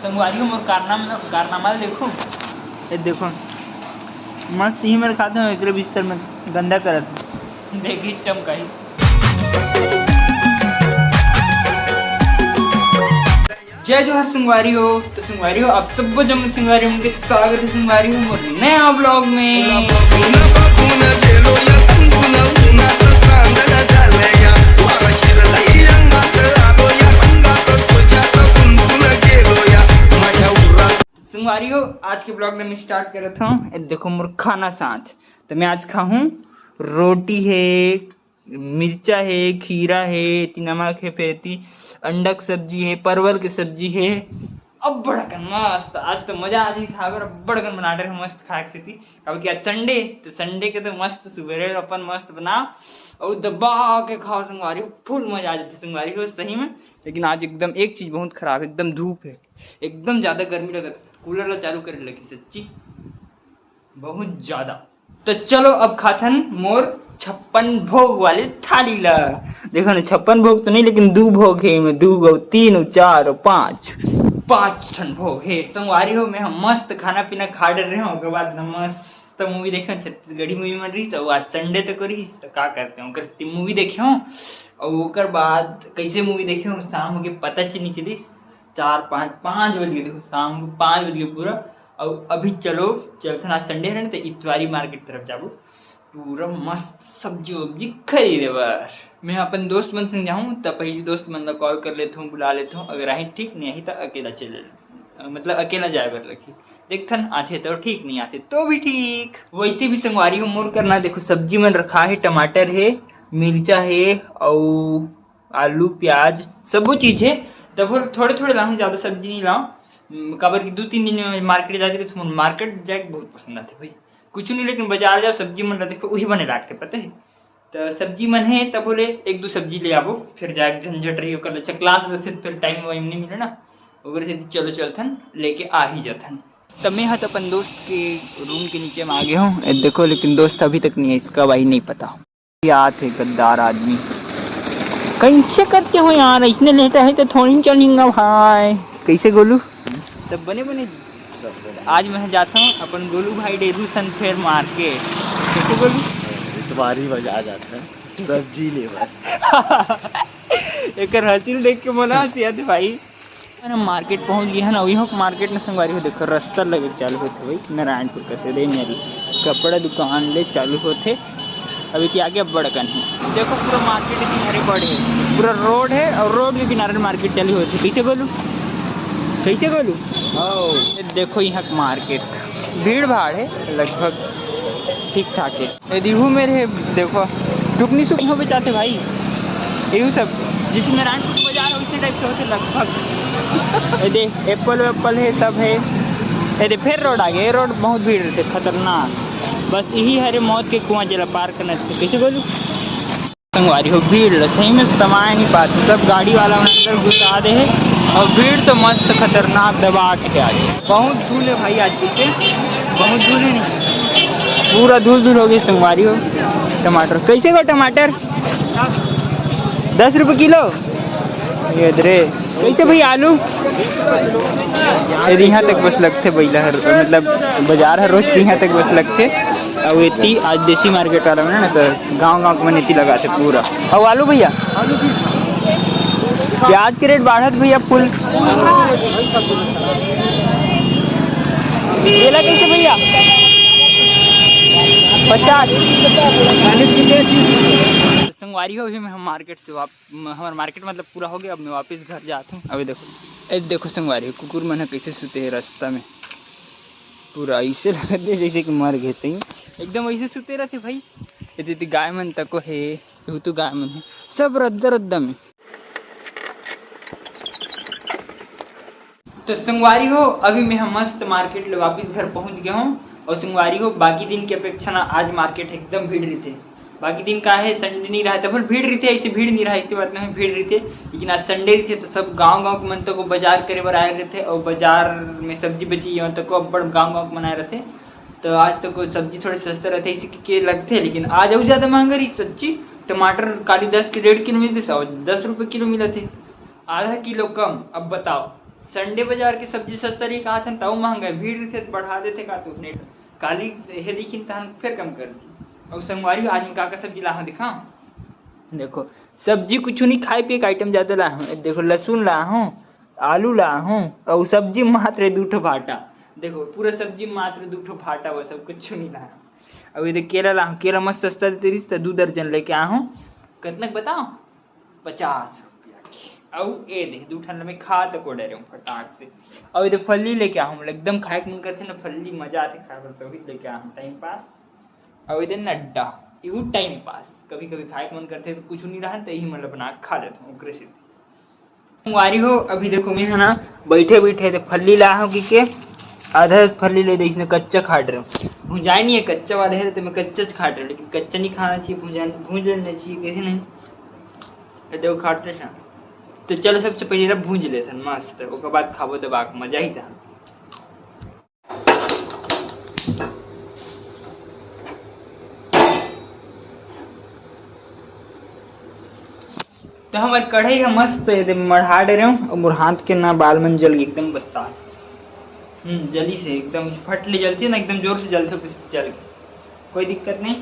संगवारी मोर कारनामा देखो, ये देखो मस्त ही मेरे खाते हैं। एक बिस्तर में गंदा करत देखी चमकाई। जय जोहार संगवारी हो। तो संगवारी हो आप सब जम संगवारी हो के स्वागत है संगवारी हो मोर नया ब्लॉग में। संगवारी हो आज के ब्लॉग में मैं स्टार्ट कर रहा था। देखो मोर खाना साथ तो मैं आज खाऊं रोटी है, मिर्चा है, खीरा है, नमक है, फिर अंडा की सब्जी है, परवल की सब्जी है। अब बड़कन मस्त आज तो मजा आज ही खावे। अब बड़कन बना रहे मस्त खाए थी। अब क्या संडे तो संडे के तो मस्त सुबह अपन मस्त बना और दबा के खाओ संगवारी हो। फुल मजा आ जाती संगवारी हो सही में। लेकिन आज एकदम एक चीज बहुत खराब है, एकदम धूप है, एकदम ज्यादा गर्मी लगा। कूलर ला चालू कर लगी सच्ची बहुत ज्यादा। तो चलो अब खाथन मोर 56 भोग वाले थाली ला। देखो ना 56 भोग तो नहीं लेकिन 2 भोग है में 2 गो 3 4 5 ठन भोग है संगवारी हो। मैं हम मस्त खाना पीना खा डर रहे हो। बाद मस्त मूवी देखे छत्तीसगढ़ी मूवी मन रही। तो आज संडे तो करी तो का करते हो मूवी देखे हो। और ओकर बाद कैसे मूवी देखे हो शाम हो के पता नहीं चली 5 बज गए। देखो शाम को 5 बज गए पूरा। और अभी चलो चलते आज संडे है ना तो इतवारी मार्केट तरफ जाबो पूरा मस्त सब्जी वब्जी खरीदे बार। मैं अपन दोस्त मन संग जाऊँ तो पहले दोस्त मन ला कॉल कर लेता हूँ, बुला लेता हूँ। अगर आई ठीक नहीं आई तो अकेला चले मतलब अकेला जाए बर रखी देखथन आते तो ठीक नहीं आते तो भी ठीक। वैसे भी संगवारी हो मोर करना देखो सब्जी मन रखा है, टमाटर है, मिर्चा है और आलू प्याज सब चीज है। तो थोड़े थोड़े लाऊँ, ज्यादा सब्जी नहीं लाऊँ। काबर की 2-3 दिन में मार्केट जाते तो मार्केट जाके बहुत पसंद आते भाई। कुछ नहीं लेकिन बाजार जाओ सब्जी मन देखो वही बने लागते पता है। तो सब्जी मन है तब बोले 1-2 सब्जी ले आवो फिर जाके झंझट रही कर अच्छा क्लास रहते फिर टाइम वाइम नहीं मिले ना वगैरह से चलो चलथन लेके आ ही जाथन। तब मैं तो अपन दोस्त के रूम के नीचे में आ गया हूँ देखो। लेकिन दोस्त अभी तक नहीं है, इसका भाई नहीं पता क्या थे गद्दार आदमी कैसे करते हो यार। इसने लेटा है तो थोड़ी चलेंगे भाई। कैसे गोलू सब बने बने आज मैं जाता हूँ अपन गोलू भाई डेरू सन फेर मार के। कैसे गोलू इतवारी बजा जाता है सब्जी लेवर एक हसील देख के बोला हंसी आते भाई। मैंने मार्केट पहुंच गया है ना। वही हो मार्केट में संगवारी हो देखो रास्ता लगे चालू होते भाई नारायणपुर का से मेरी कपड़ा दुकान ले चालू होते। अभी क्या आगे बड़कन है देखो पूरा मार्केट इतनी हरे बड़े है, पूरा रोड है और रोड के किनारे मार्केट चालू होती। कैसे गोलू कैसे गोलू देखो यहाँ मार्केट भीड़ भाड़ है लगभग ठीक ठाक है। रिहू मेरे देखो टुकनी सुकनी हो बेचाते भाई यू सब जिस नारायणपुर बाजार है उसी टाइप से होते लगभग। दे एप्पल है सब है। ये फिर रोड आ गया, रोड बहुत भीड़ रहते खतरनाक। बस यही हरे मौत के कुआं जला पार करना थे। कैसे बोलूँ संगवारी हो भीड़ सही में समाये नहीं पाते सब गाड़ी वाला अंदर घुसा दे है। और भीड़ तो मस्त खतरनाक दबा के आ गई। बहुत धूल है भाई आज पीछे बहुत धूल है नहीं पूरा धूल धूल हो गई संगवारी हो। टमाटर कैसे को टमाटर 10 रुपये किलो। ये रे कैसे भाई आलू यहाँ तक बस लगते बैला मतलब बाजार है रोज के यहाँ तक बस लगते। और इतनी आज देसी मार्केट वाला में ना तो गाँव में नीति लगाते पूरा। और आलू भैया प्याज के रेट बढ़त भैया फुल। केला कैसे भैया 50। संगवारी हो अभी मैं हम मार्केट से हमारा मार्केट मतलब पूरा हो गया। अब मैं वापस घर जाता हूँ। अभी देखो संगवारी कुकुर मन कैसे सोते हैं रास्ता में पूरा ऐसे लगते जैसे कि मर गए सही एकदम ऐसे सोते रहते भाई। यदि गाय मन तक है तो गाय मन है सब रद्दा में। तो संगवारी हो अभी मैं हम मस्त मार्केट ले वापस घर पहुंच गया हूँ। और संगवारी हो बाकी दिन की अपेक्षा ना आज मार्केट एकदम भीड़ रही थे। बाकी दिन का है संडे नहीं रहा था फिर भीड़ रही थी, ऐसे भीड़ नहीं रहा ऐसी बात नहीं भीड़ रही थी। लेकिन आज संडे रही थे तो सब गांव के मनतों को बाजार करे बर आए रहे थे। और बाजार में सब्जी बची तक को बड़ गाँव मनाए रहे थे। तो आज तो कोई सब्जी थोड़े सस्ते रहते इसी के लगते। लेकिन आज और ज़्यादा महंगा रही सच्ची। टमाटर काली 10 के 1.5 किलो मिलते 10 रुपये किलो मिले थे, आधा किलो कम। अब बताओ संडे बाजार की सब्जी सस्ता रही कहा था ताऊ महंगा है, भीड़ थे तो बढ़ा देते का तो नेट काली हे दिखी तहन फिर कम कर दी। और संगवारी आज में का सब्जी ला दिखा, देखो सब्जी कुछ नहीं खाए पिए का आइटम ज़्यादा ला हूँ। देखो लहसुन ला हूँ, आलू ला हूँ और सब्जी मात्र 2 भाटा। देखो पूरा सब्जी मात्र 2 भाटा, वो सब कुछ नहीं ला। अब ये केला ला हूँ, केला मस्त सस्ता देते रही तो 2 दर्जन लेके आ हूँ। कितना बताओ 50 रुपया की। और ये देख 2 ठंड में खा तो को डरे हूँ फटाक से। और ये फल्ली लेके आ हूँ, एकदम खाए के मन करते ना फल्ली, मजा आते खाए पर तो लेके आ हूँ टाइम पास। और इधर नड्डा यू टाइम पास, कभी कभी खाए के मन करते तो कुछ नहीं रहा तो यही मतलब बना खा लेता हूँ ओकरे से। वारी हो अभी देखो मैं है ना बैठे बैठे तो फल्ली ला हूँ कि आधा फल्ली ले दे, इसने कच्चा खाट रहा हूँ। भुंजाई नहीं है कच्चा वाले है तो मैं कच्चा खाट रहा हूँ, लेकिन कच्चा नहीं खाना चाहिए, भूंज लेना चाहिए कैसे नहीं। देखो खाट रहे तो चलो सबसे पहले भूंज लेते मस्त, उसके बाद खाबो तो बाक मजा ही था। तो हमारे कढ़ाई है मस्त एकदम मढ़ा दे रहे हूँ और मोर हाथ के ना बाल मन जल गई एकदम बस्ता जली से एकदम फटली जलती है ना, एकदम जोर से जलते जल गई, कोई दिक्कत नहीं।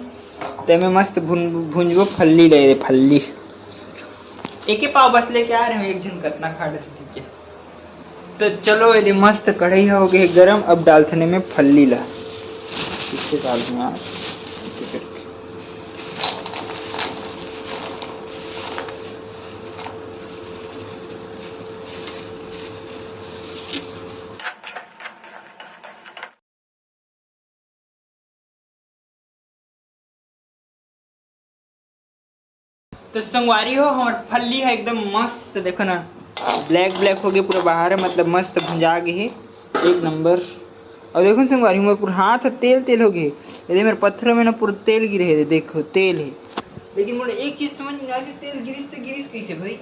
तो मैं मस्त भुंजबो फल्ली ले रहे फल्ली एक पाव बस लेके आ रहे हो, एक जन कतना खा रहे ठीक है। तो चलो यदि मस्त कढ़ाई हो गई गरम, अब डालथने में फल्ली ला इससे डाल दूँ यार तो संगवारी हो हमार फल्ली है एकदम मस्त, देखो ना ब्लैक ब्लैक हो गया पूरा बाहर है, मतलब मस्त भुंजा गई है एक नंबर। और देखो संगवारी मेरे पूरा हाथ तेल तेल हो गए, यदि मेरे पत्थरों में ना पूरा तेल गिरे है, देखो तेल है। लेकिन मुझे एक चीज़ समझ नहीं आती, तेल गिरिस तो गिरिस कैसे भाई,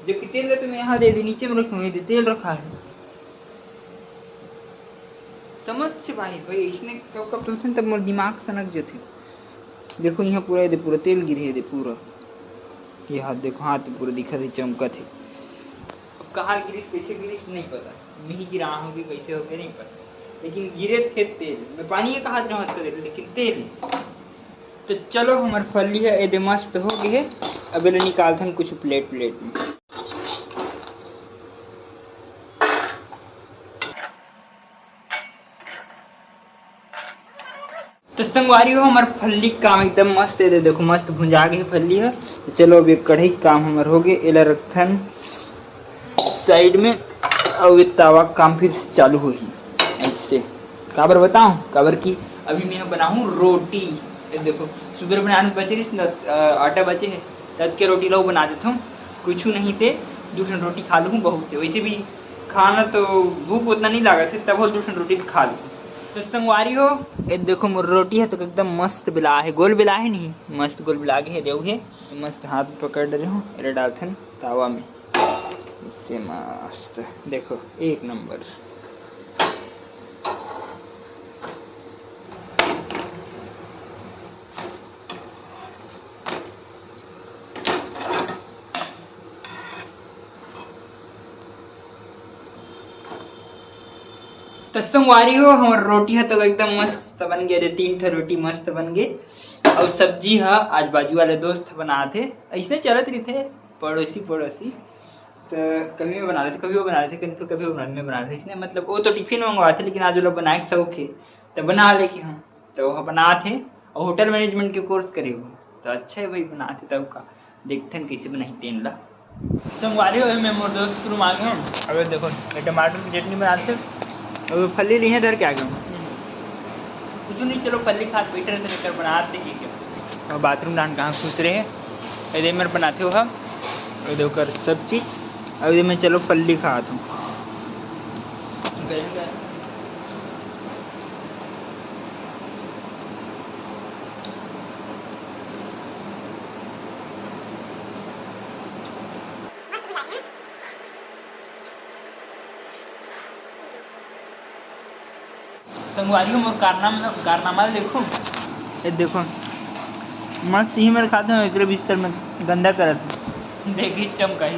जबकि तेल का तुम्हें यहाँ दे दी नीचे में रखूँ तेल रखा है, समझ से भाई इसने कब कब तो तब मेरे दिमाग सनक जो थे। देखो यहाँ पूरा ये पूरा तेल गिरे है पूरा, ये हाथ देखो हाथ पूरा दिखा थे चमकत है। अब कहाँ गिरीश कैसे गिरीश नहीं पता, मैं ही गिरा हूँ कि कैसे हो गए नहीं पता, लेकिन गिरे थे तेल मैं पानी का हाथ में कर लेकिन तेल है। तो चलो हमारे फली है ये मस्त हो गई है, अब ये निकालते हैं कुछ प्लेट में। तो संगवारी हो हमारे फल्ली काम एकदम मस्त है, देखो मस्त भुंजा गई फल्ली है। तो चलो अब ये कढ़ाई काम हमारे हो गए, एला रखन साइड में और ये तवा काम फिर चालू हो ही ऐसे। काबर बताऊँ काबर की अभी मैं बनाऊँ रोटी, देखो सुबह बनाने बचे रही आटा बचे है तब के रोटी लो बना देता हूँ, कुछ नहीं थे 2 रोटी खा लूँ बहुत थे, वैसे भी खाना तो भूख उतना नहीं लगा थे तब 2 रोटी खा लूँ। तो संगवारी हो ये देखो मोर रोटी है तो एकदम मस्त बिला है, गोल बिला है नहीं मस्त गोल बिला के है देवगे मस्त हाथ पकड़ रहे हो, ये डालते हैं तावा में इससे मस्त देखो एक नंबर। तो संगवारी हो हमारी रोटी है तो एकदम मस्त बन गए, 3 रोटी मस्त बन गए। और सब्जी है आज बाजू वाले दोस्त बनाते ऐसे चलत रही थे पड़ोसी तो कभी मैं बना रहे थे कभी वो बना रहे थे कभी वो बना रहे थे, इसने मतलब वो तो टिफिन मंगवाए थे लेकिन आज वो लोग बनाए के शौक है तो बना लेके हम तो वह बनाते और होटल मैनेजमेंट के कोर्स करे हो तो अच्छा है भाई बनाते तब का देखते हैं कैसे बनाई तेन ला। संगवारी हो मैं मोर दोस्त के रूम आ गए हूँ, अगर देखो ये टमाटर की चटनी बनाते और फली लिए धर के आ गए कुछ नहीं, चलो फली खा बैठे रहते लेकर बनाते ही क्या और बाथरूम डान कहाँ खुश रहे यदि मेरे बनाते हो हम देकर सब चीज़। अब मैं चलो फली खाता हूँ। संगवारी मोर कारनामा देखो ये देखो मस्त ही मेरे खाते हैं एक बिस्तर में गंदा कर देखी चमकाई।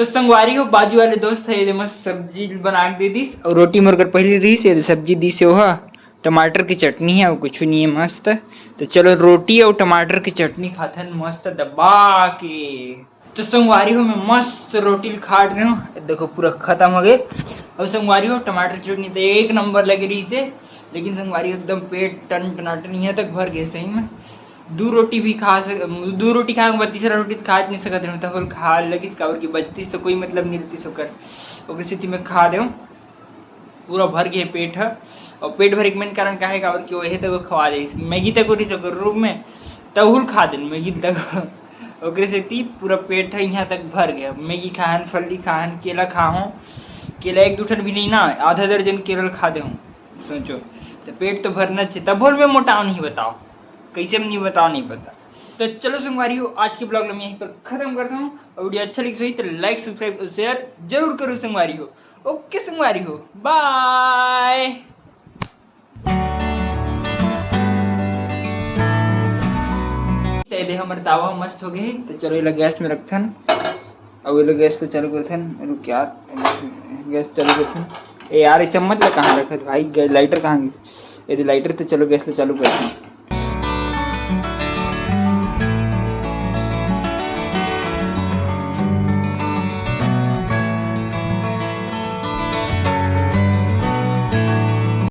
तो संगवारी हो बाजू वाले दोस्त है ये मस्त सब्जी बना के दे दीस और रोटी मरकर पहले दीस ये सब्जी दी से हो टमाटर की चटनी है और कुछ नहीं है मस्त। तो चलो रोटी और टमाटर की चटनी खाते हैं मस्त दबा के। तो संगवारी हो मैं मस्त रोटी खा रही हूँ, देखो पूरा खत्म हो गए। और संगवारी हो टमाटर की चटनी तो एक नंबर लग रही से, लेकिन संगवारी एकदम पेट टन टनाटन यहाँ तक भर गए सही में। दो रोटी भी खा दो रोटी खा तीसरा रोटी तो खा नहीं सकते रहता बोल खा लगी कावर की बचती तो कोई मतलब नहीं रहती सोकर ओकर स्थिति में खा दे पूरा भर गए पेट है। और पेट भरे के मेन कारण का है कावर की वही तक खवा दे मैगी तक रही सकर रूम में तहुल खा दे मैगी तक ओकर स्थिति पूरा पेट है यहाँ तक भर गया। मैगी खाहन फली खाहन केला खाऊँ केला एक दूठन भी नहीं ना आधा दर्जन केला खा दे हूँ सोचो तो पेट तो भरना चाहिए तब बोल में मोटाओ नहीं बताओ कैसे हम नहीं बताओ नहीं पता। तो चलो संगवारी हो आज के ब्लॉग में यहीं पर खत्म करता हूँ और वीडियो अच्छा लगी तो लाइक सब्सक्राइब और शेयर जरूर करो संगवारी हो। ओके संगवारी हो बाय। तो हमारे तावा मस्त हो गए तो चलो ये गैस में रखथन और ये गैस को चालू करथन रुक यार गैस चालू करथन ए यार चम्मच कहाँ रखत भाई लाइटर कहाँ गई ये लाइटर तो चलो गैस तो चालू करथन।